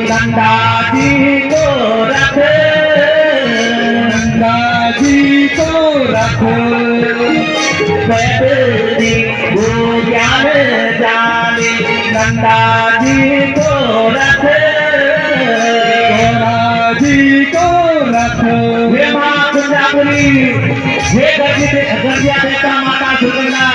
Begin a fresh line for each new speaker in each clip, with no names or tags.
नंदा जी को रख, नंदा जी को रख, बैठनी वो ज्ञान जाने नंदा जी को रख, नंदा जी को रख। हे माँ कुंजापुरी, हे गर्जिया देता माता सुगंधा,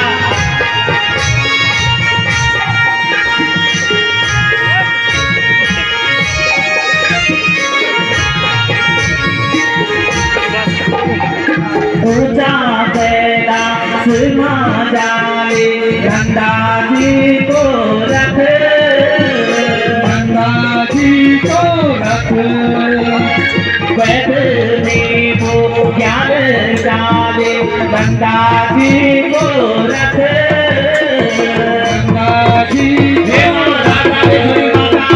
ऊंचा पैदा सुना जाले नंदा जी को रख, नंदा जी को रख, बैठने को ज्ञान जाले नंदा जी को रख, नंदा जी हे माता रे माता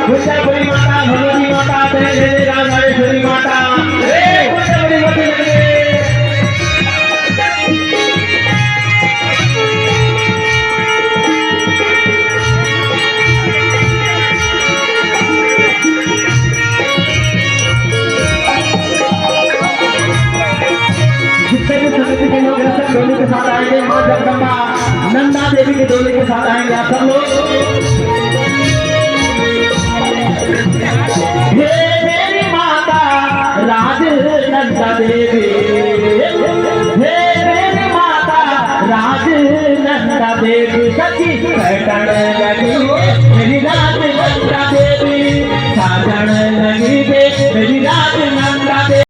कुंजापुरी माता भगवती माता रे माता हे कुंजापुरी माता डोली के साथ आएंगे, मां जगदम्बा नंदा देवी के डोली के साथ आएंगे आप सब लोग। हे मेरी माता राज नंदा देवी,